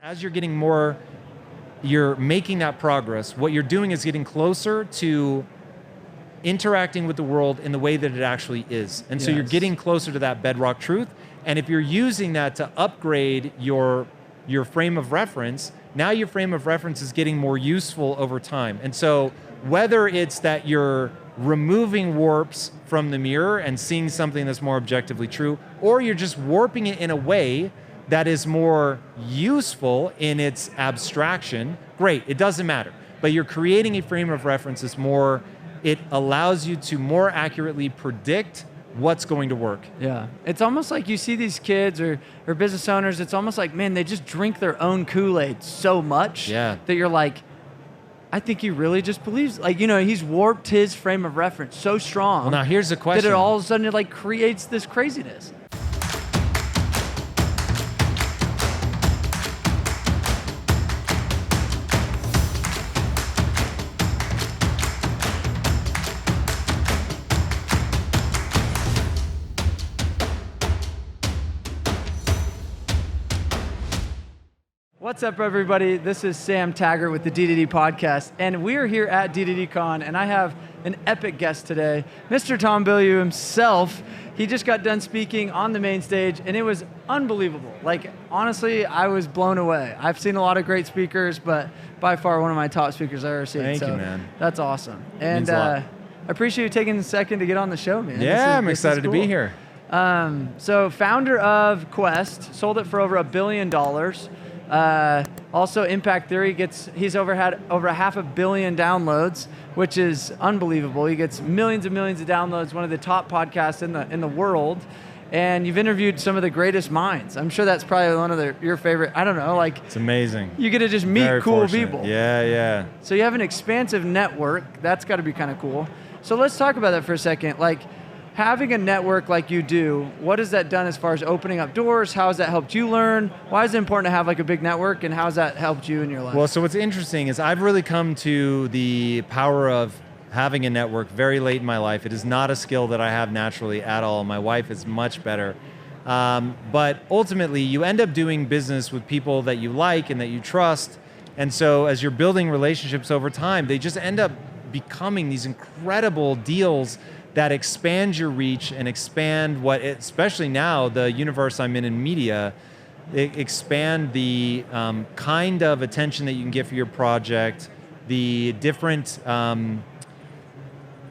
As you're making that progress, what you're doing is getting closer to interacting with the world in the way that it actually is. And so you're getting closer to that bedrock truth. And if you're using that to upgrade your frame of reference, now your frame of reference is getting more useful over time. And so whether it's that you're removing warps from the mirror and seeing something that's more objectively true, or you're just warping it in a way that is more useful in its abstraction, great, it doesn't matter. But you're creating a frame of reference that's more, it allows you to more accurately predict what's going to work. Yeah, it's almost like you see these kids or business owners, it's almost like, man, they just drink their own Kool-Aid so much that you're like, I think he really just believes, like, he's warped his frame of reference so strong. Well, now here's the question. That it all of a sudden it like creates this craziness. What's up, everybody? This is Sam Taggart with the D2D Podcast, and we are here at D2D Con, and I have an epic guest today, Mr. Tom Bilyeu himself. He just got done speaking on the main stage, and it was unbelievable. Like, honestly, I was blown away. I've seen a lot of great speakers, but by far one of my top speakers I've ever seen. Thank you, man. That's awesome. And I appreciate you taking a second to get on the show, man. Yeah, I'm excited to be here. So founder of Quest, sold it for over $1 billion. Also, Impact Theory he's had over 500 million downloads, which is unbelievable. He gets millions and millions of downloads, one of the top podcasts in the world. And you've interviewed some of the greatest minds. I'm sure that's probably one of your favorite, I don't know, like. It's amazing. You get to just meet Very cool fortunate. people. Yeah. So you have an expansive network. That's got to be kind of cool. So let's talk about that for a second. Like, having a network like you do, what has that done as far as opening up doors? How has that helped you learn? Why is it important to have like a big network, and how has that helped you in your life? Well, so what's interesting is I've really come to the power of having a network very late in my life. It is not a skill that I have naturally at all. My wife is much better. But ultimately, you end up doing business with people that you like and that you trust. And so as you're building relationships over time, they just end up becoming these incredible deals that expand your reach and expand especially now, the universe I'm in media, expand the kind of attention that you can get for your project, the different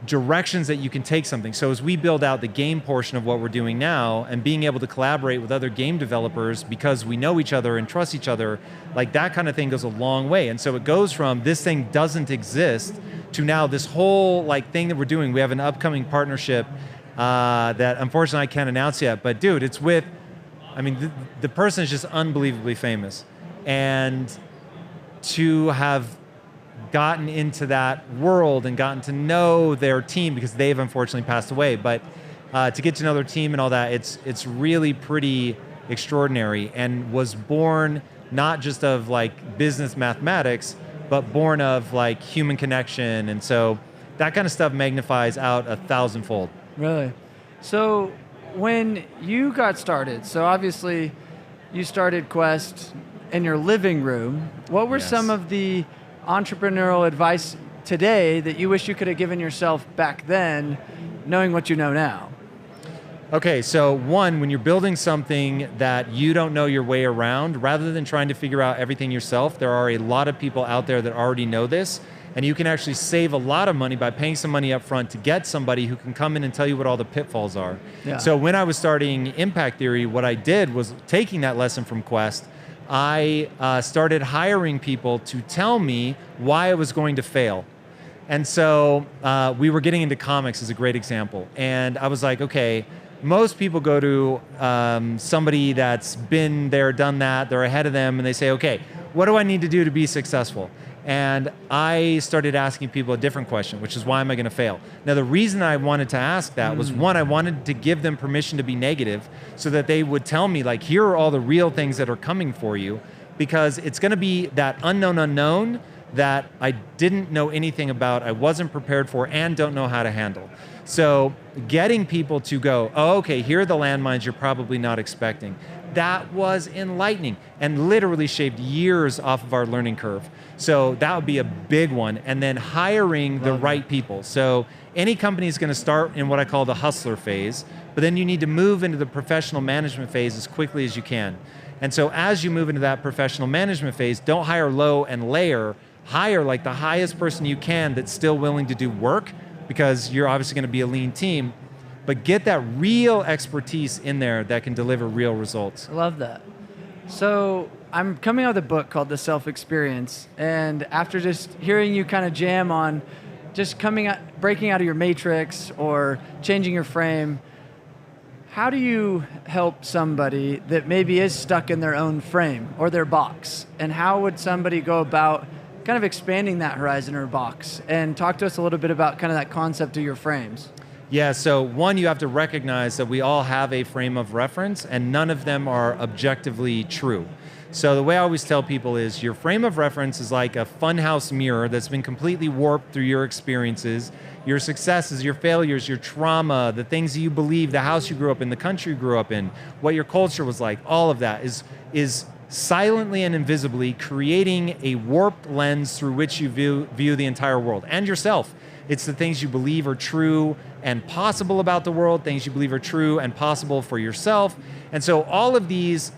directions that you can take something. So as we build out the game portion of what we're doing now and being able to collaborate with other game developers because we know each other and trust each other, like that kind of thing goes a long way. And so it goes from this thing doesn't exist to now this whole thing that we're doing. We have an upcoming partnership that unfortunately I can't announce yet, but dude, it's with, the person is just unbelievably famous. And to have gotten into that world and gotten to know their team, because they've unfortunately passed away, but to get to know their team and all that, it's really pretty extraordinary, and was born not just of business mathematics, but born of human connection. And so that kind of stuff magnifies out 1,000-fold. Really? So when you got started, so obviously you started Quest in your living room. What were some of the entrepreneurial advice today that you wish you could have given yourself back then, knowing what you know now? Okay, so one, when you're building something that you don't know your way around, rather than trying to figure out everything yourself, there are a lot of people out there that already know this, and you can actually save a lot of money by paying some money up front to get somebody who can come in and tell you what all the pitfalls are. Yeah. So when I was starting Impact Theory, what I did was taking that lesson from Quest, I started hiring people to tell me why I was going to fail. And so we were getting into comics as a great example. And I was like, okay, most people go to somebody that's been there, done that, they're ahead of them, and they say, okay, what do I need to do to be successful? And I started asking people a different question, which is, why am I going to fail? Now, the reason I wanted to ask that was, one, I wanted to give them permission to be negative so that they would tell me, here are all the real things that are coming for you, because it's going to be that unknown that I didn't know anything about, I wasn't prepared for, and don't know how to handle. So getting people to go, oh, okay, here are the landmines you're probably not expecting. that was enlightening and literally shaved years off of our learning curve. So that would be a big one. And then hiring the right people. So any company is going to start in what I call the hustler phase, but then you need to move into the professional management phase as quickly as you can. And so as you move into that professional management phase, don't hire low and layer, hire like the highest person you can that's still willing to do work, because you're obviously going to be a lean team, but get that real expertise in there that can deliver real results. I love that. So I'm coming out with a book called The Self-Experience, and after just hearing you kind of jam on just breaking out of your matrix or changing your frame, how do you help somebody that maybe is stuck in their own frame or their box? And how would somebody go about kind of expanding that horizon or box? And talk to us a little bit about kind of that concept of your frames. Yeah, so one, you have to recognize that we all have a frame of reference and none of them are objectively true. So the way I always tell people is your frame of reference is like a funhouse mirror that's been completely warped through your experiences, your successes, your failures, your trauma, the things that you believe, the house you grew up in, the country you grew up in, what your culture was like, all of that is silently and invisibly creating a warped lens through which you view the entire world and yourself. It's the things you believe are true and possible about the world, things you believe are true and possible for yourself. And so all of these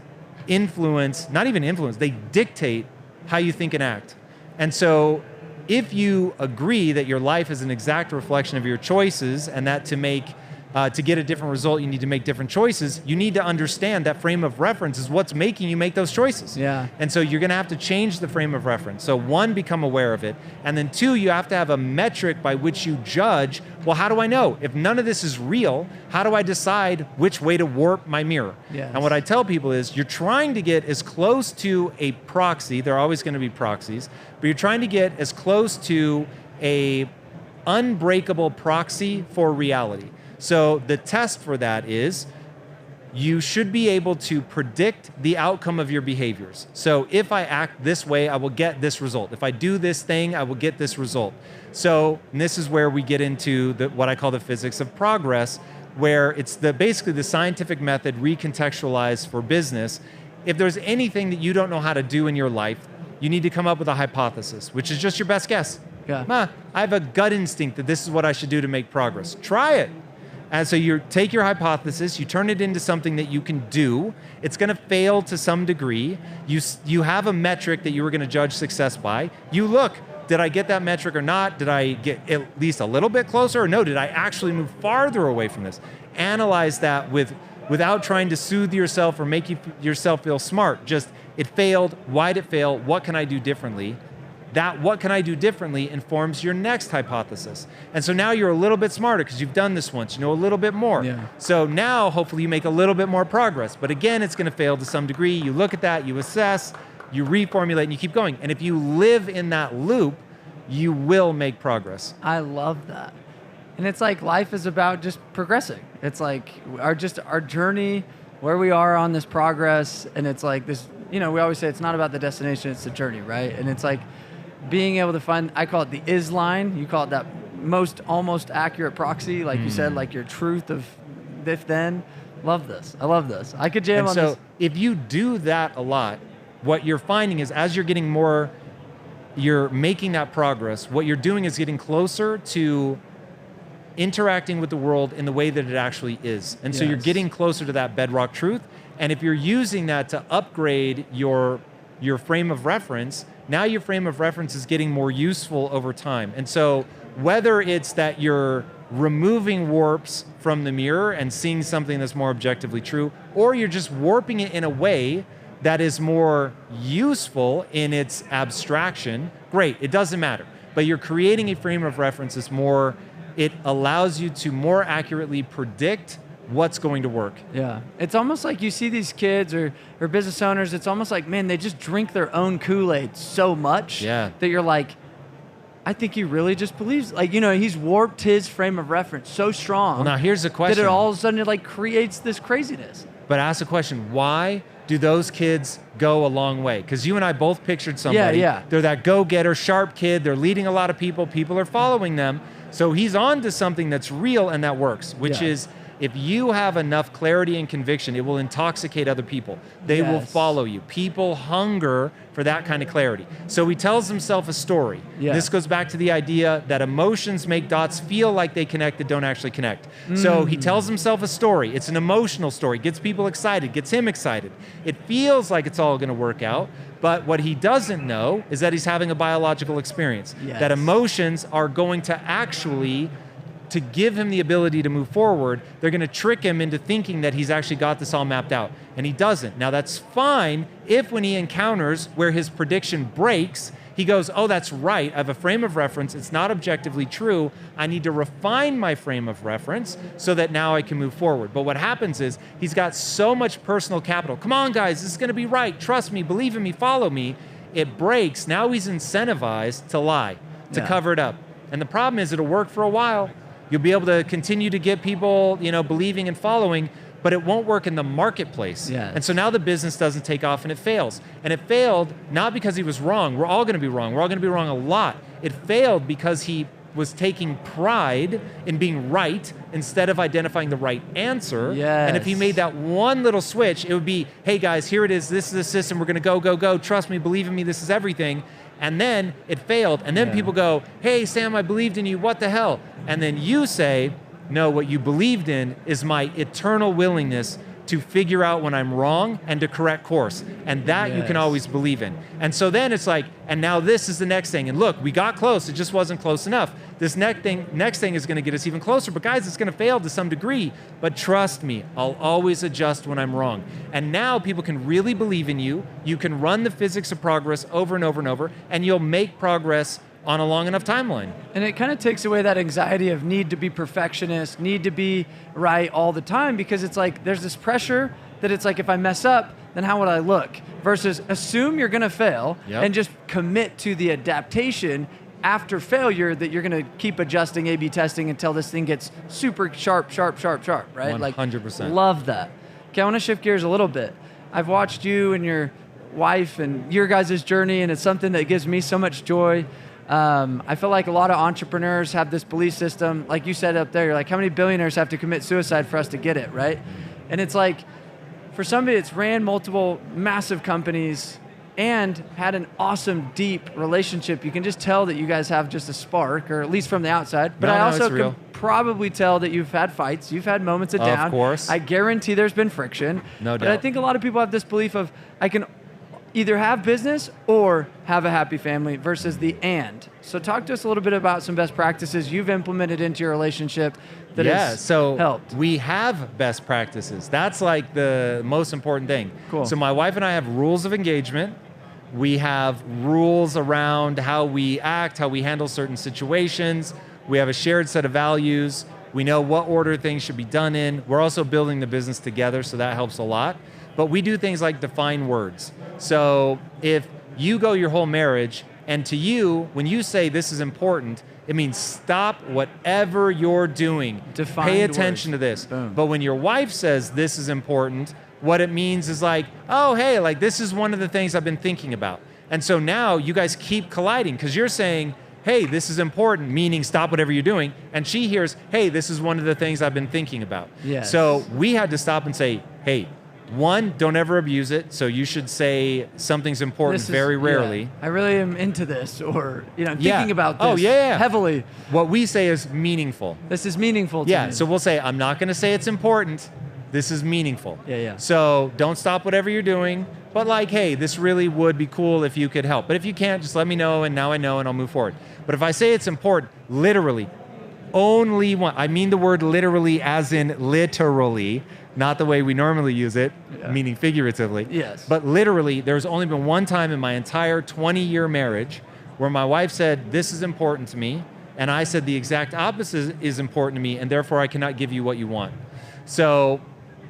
not even influence, they dictate how you think and act. And so if you agree that your life is an exact reflection of your choices and that to get a different result, you need to make different choices, you need to understand that frame of reference is what's making you make those choices. Yeah. And so you're going to have to change the frame of reference. So one, become aware of it. And then two, you have to have a metric by which you judge, well, how do I know? If none of this is real, how do I decide which way to warp my mirror? Yes. And what I tell people is you're trying to get as close to a proxy, there are always going to be proxies, but you're trying to get as close to a unbreakable proxy for reality. So the test for that is you should be able to predict the outcome of your behaviors. So if I act this way, I will get this result. If I do this thing, I will get this result. So this is where we get into what I call the physics of progress, where it's basically the scientific method recontextualized for business. If there's anything that you don't know how to do in your life, you need to come up with a hypothesis, which is just your best guess. Yeah. I have a gut instinct that this is what I should do to make progress. Try it. And so you take your hypothesis, you turn it into something that you can do. It's going to fail to some degree. You have a metric that you were going to judge success by. You look, did I get that metric or not? Did I get at least a little bit closer? Or no, did I actually move farther away from this? Analyze that without trying to soothe yourself or make yourself feel smart. Just, it failed. Why'd it fail? What can I do differently? That what can I do differently informs your next hypothesis. And so now you're a little bit smarter because you've done this once, you know a little bit more. Yeah. So now hopefully you make a little bit more progress. But again, it's going to fail to some degree. You look at that, you assess, you reformulate, and you keep going. And if you live in that loop, you will make progress. I love that. And it's like life is about just progressing. It's like our journey, where we are on this progress, and it's like this, we always say it's not about the destination, it's the journey, right? And it's like being able to find, I call it the is line, you call it that almost accurate proxy, like you said, like your truth of if then. Love this. I love this. I could jam on this. So if you do that a lot, what you're finding is as you're getting more, you're making that progress, what you're doing is getting closer to interacting with the world in the way that it actually is. And so you're getting closer to that bedrock truth. And if you're using that to upgrade your frame of reference, now your frame of reference is getting more useful over time. And so whether it's that you're removing warps from the mirror and seeing something that's more objectively true, or you're just warping it in a way that is more useful in its abstraction, great, it doesn't matter. But you're creating a frame of reference that's it allows you to more accurately predict what's going to work. Yeah. It's almost like you see these kids or business owners, it's almost like, man, they just drink their own Kool-Aid so much that you're like, I think he really just believes, he's warped his frame of reference so strong. Well, now here's the question. That it all of a sudden it creates this craziness. But ask the question, why do those kids go a long way? Because you and I both pictured somebody. They're that go-getter, sharp kid. They're leading a lot of people. People are following them. So he's on to something that's real and that works, which is If you have enough clarity and conviction, it will intoxicate other people. They will follow you. People hunger for that kind of clarity. So he tells himself a story. Yeah. This goes back to the idea that emotions make dots feel like they connect that don't actually connect. So he tells himself a story. It's an emotional story. Gets people excited, gets him excited. It feels like it's all going to work out, but what he doesn't know is that he's having a biological experience. Yes. That emotions are going to actually, to give him the ability to move forward, they're going to trick him into thinking that he's actually got this all mapped out, and he doesn't. Now that's fine if when he encounters where his prediction breaks, he goes, oh, that's right, I have a frame of reference, it's not objectively true, I need to refine my frame of reference so that now I can move forward. But what happens is, he's got so much personal capital. Come on guys, this is gonna be right, trust me, believe in me, follow me. It breaks, now he's incentivized to lie, to cover it up. And the problem is, it'll work for a while. You'll be able to continue to get people, believing and following, but it won't work in the marketplace. Yes. And so now the business doesn't take off and it fails. And it failed not because he was wrong. We're all gonna be wrong. We're all gonna be wrong a lot. It failed because he was taking pride in being right instead of identifying the right answer. Yes. And if he made that one little switch, it would be, hey guys, here it is. This is the system. We're gonna go, go, go. Trust me, believe in me. This is everything. And then it failed. And then people go, hey, Sam, I believed in you. What the hell? And then you say, no, what you believed in is my eternal willingness to figure out when I'm wrong and to correct course. And that you can always believe in. And so then it's like, and now this is the next thing. And look, we got close, it just wasn't close enough. This next thing is gonna get us even closer, but guys, it's gonna fail to some degree. But trust me, I'll always adjust when I'm wrong. And now people can really believe in you. You can run the physics of progress over and over and over, and you'll make progress on a long enough timeline. And it kind of takes away that anxiety of need to be perfectionist, need to be right all the time, because it's like there's this pressure that it's like, if I mess up, then how would I look? Versus assume you're gonna fail and just commit to the adaptation after failure, that you're gonna keep adjusting, A/B testing until this thing gets super sharp, right? 100%. Like, love that. Okay, I wanna shift gears a little bit. I've watched you and your wife and your guys' journey, and it's something that gives me so much joy. I feel like a lot of entrepreneurs have this belief system, like you said up there, you're like, how many billionaires have to commit suicide for us to get it, right? And it's like, for somebody that's ran multiple massive companies and had an awesome, deep relationship, you can just tell that you guys have just a spark, or at least from the outside. But I also can probably tell that you've had fights, you've had moments of down. Of course. I guarantee there's been friction. No doubt. But I think a lot of people have this belief of, I can either have business or have a happy family, versus the and. So talk to us a little bit about some best practices you've implemented into your relationship that has helped. We have best practices. That's like the most important thing. Cool. So my wife and I have rules of engagement. We have rules around how we act, how we handle certain situations. We have a shared set of values. We know what order things should be done in. We're also building the business together, so that helps a lot. But we do things like define words. So if you go your whole marriage, and to you, when you say this is important, it means stop whatever you're doing. Pay attention to this. Boom. But when your wife says this is important, what it means is like, oh, hey, like this is one of the things I've been thinking about. And so now you guys keep colliding, because you're saying, hey, this is important, meaning stop whatever you're doing. And she hears, hey, this is one of the things I've been thinking about. Yes. So we had to stop and say, hey, one, don't ever abuse it. So you should say something's important very rarely. Yeah, I really am into this, or I'm thinking about this heavily. What we say is meaningful. This is meaningful to me. So we'll say, I'm not gonna say it's important. This is meaningful. Yeah. So don't stop whatever you're doing, but like, hey, this really would be cool if you could help. But if you can't, just let me know, and now I know, and I'll move forward. But if I say it's important, literally, only one, I mean the word literally as in literally, not the way we normally use it, meaning figuratively. Yes. But literally, there's only been one time in my entire 20-year marriage where my wife said, this is important to me, and I said the exact opposite is important to me, and therefore I cannot give you what you want. So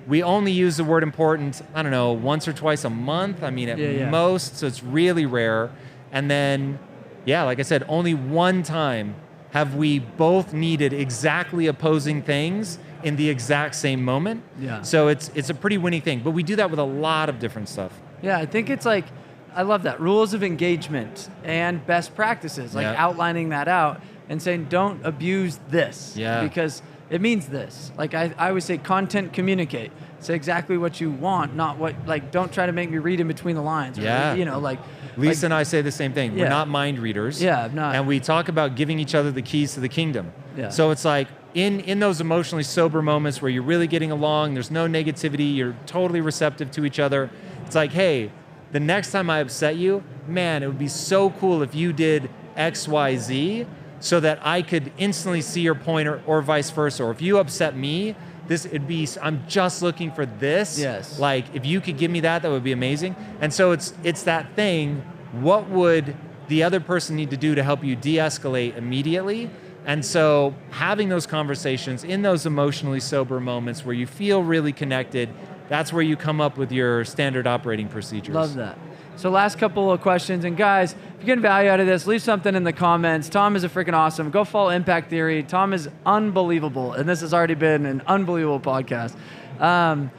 we only use the word important, I don't know, once or twice a month, I mean at most, so it's really rare. And then, like I said, only one time have we both needed exactly opposing things in the exact same moment. Yeah. So it's a pretty winning thing, but we do that with a lot of different stuff. Yeah, I think it's like, I love that. Rules of engagement and best practices, like outlining that out and saying, don't abuse this. Yeah. Because it means this. Like I always say, content communicate. Say exactly what you want, not what, like, don't try to make me read in between the lines. Or, Yeah. you know, like. Lisa and I say the same thing. Yeah. We're not mind readers. Yeah, I'm not. And we talk about giving each other the keys to the kingdom. Yeah. So it's like in those emotionally sober moments where you're really getting along, there's no negativity, you're totally receptive to each other. It's like, hey, the next time I upset you, man, it would be so cool if you did X, Y, Z so that I could instantly see your point or vice versa. Or if you upset me, I'm just looking for this. Yes. Like, if you could give me that would be amazing. And so it's that thing, what would the other person need to do to help you de-escalate immediately? And so having those conversations in those emotionally sober moments where you feel really connected, that's where you come up with your standard operating procedures. Love that. So last couple of questions, and guys, if you're getting value out of this, leave something in the comments. Tom is a freaking awesome. Go follow Impact Theory. Tom is unbelievable, and this has already been an unbelievable podcast.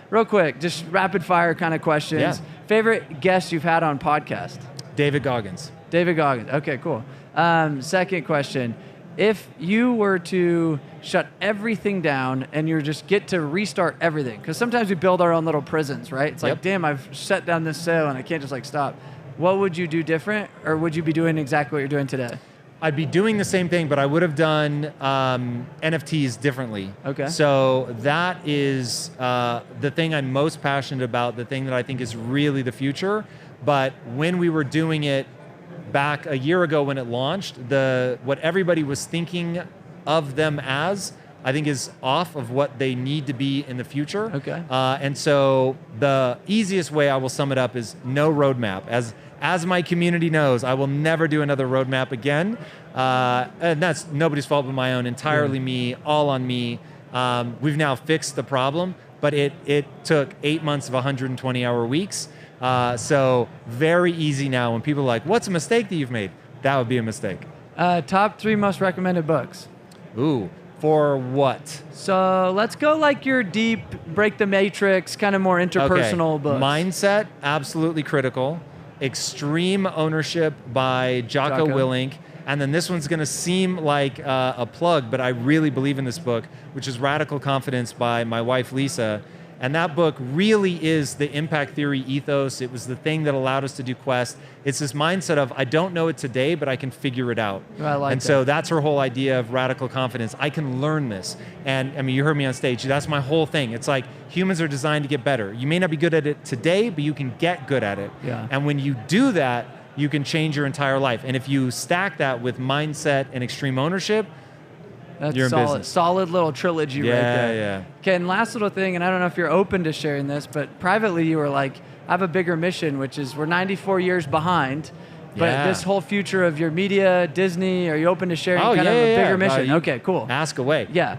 Real quick, just rapid fire kind of questions. Yeah. Favorite guest you've had on podcast? David Goggins. David Goggins. Okay, cool. Second question. If you were to shut everything down and you just get to restart everything, because sometimes we build our own little prisons, right? It's like, damn, I've shut down this sale and I can't just like stop. What would you do different, or would you be doing exactly what you're doing today? I'd be doing the same thing, but I would have done NFTs differently. Okay. So that is the thing I'm most passionate about, the thing that I think is really the future. But when we were doing it back a year ago when it launched, what everybody was thinking of them as, I think is off of what they need to be in the future. Okay. And so the easiest way I will sum it up is no roadmap. As my community knows, I will never do another roadmap again. And that's nobody's fault but my own, entirely me, all on me. We've now fixed the problem, but it took 8 months of 120-hour weeks. So very easy now when people are like, what's a mistake that you've made? That would be a mistake. Top 3 most recommended books. Ooh, for what? So let's go like your deep, break the matrix, kind of more interpersonal books. Mindset, absolutely critical. Extreme Ownership by Jocko Willink. And then this one's gonna seem like a plug, but I really believe in this book, which is Radical Confidence by my wife, Lisa. And that book really is the impact theory ethos. It was the thing that allowed us to do Quest. It's this mindset of, I don't know it today, but I can figure it out. I like and that. so that's her whole idea of radical confidence. I can learn this. And I mean, you heard me on stage. That's my whole thing. It's like humans are designed to get better. You may not be good at it today, but you can get good at it. Yeah. And when you do that, you can change your entire life. And if you stack that with mindset and extreme ownership, That's you're in solid. business. Solid little trilogy right there. Yeah. Okay, and last little thing, and I don't know if you're open to sharing this, but privately you were like, I have a bigger mission, which is we're 94 years behind, but Yeah. this whole future of your media, Disney, are you open to sharing kind of a bigger mission? Okay, cool. Ask away. Yeah.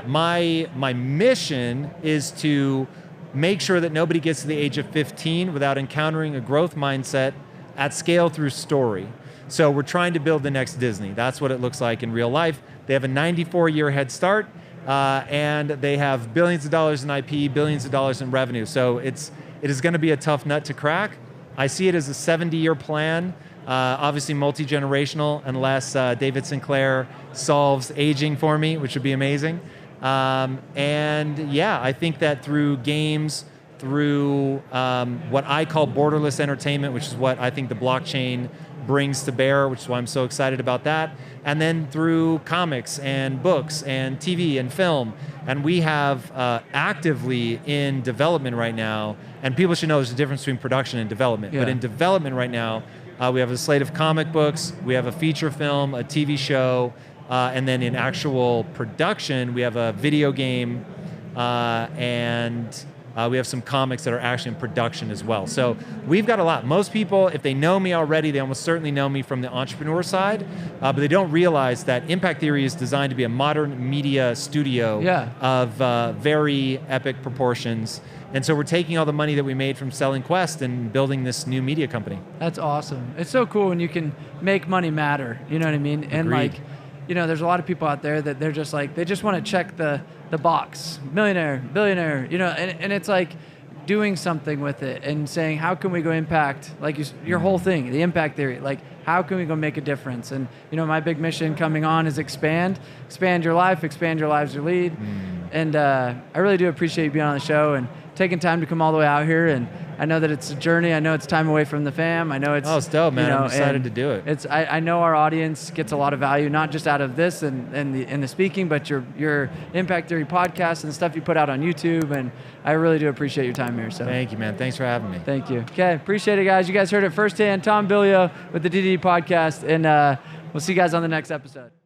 My mission is to make sure that nobody gets to the age of 15 without encountering a growth mindset at scale through story. So we're trying to build the next Disney. That's what it looks like in real life. They have a 94-year head start, and they have billions of dollars in IP, billions of dollars in revenue. So it is going to be a tough nut to crack. I see it as a 70-year plan, obviously multi-generational, unless David Sinclair solves aging for me, which would be amazing. I think that through games, through what I call borderless entertainment, which is what I think the blockchain brings to bear, which is why I'm so excited about that. And then through comics and books and TV and film. And we have actively in development right now, and people should know there's a difference between production and development, but in development right now, we have a slate of comic books, we have a feature film, a TV show, and then in actual production, we have a video game, and we have some comics that are actually in production as well. So we've got a lot. Most people, if they know me already, they almost certainly know me from the entrepreneur side, but they don't realize that Impact Theory is designed to be a modern media studio of very epic proportions. And so we're taking all the money that we made from selling Quest and building this new media company. That's awesome. It's so cool when you can make money matter, you know what I mean? And Agreed. like, you know, there's a lot of people out there that they're just like, they just want to check the box, millionaire, billionaire, you know, and it's like, doing something with it and saying, how can we go impact, like your whole thing, the impact theory, like how can we go make a difference? And my big mission coming on is expand your life, expand your lives you lead. And I really do appreciate you being on the show and taking time to come all the way out here. And I know that it's a journey. I know it's time away from the fam. I know it's... Oh, it's dope, man. I'm excited to do it. I know our audience gets a lot of value, not just out of this and the speaking, but your Impact Theory podcast and the stuff you put out on YouTube. And I really do appreciate your time here. So thank you, man. Thanks for having me. Thank you. Okay, appreciate it, guys. You guys heard it firsthand. Tom Bilyeu with the D2D Podcast. And we'll see you guys on the next episode.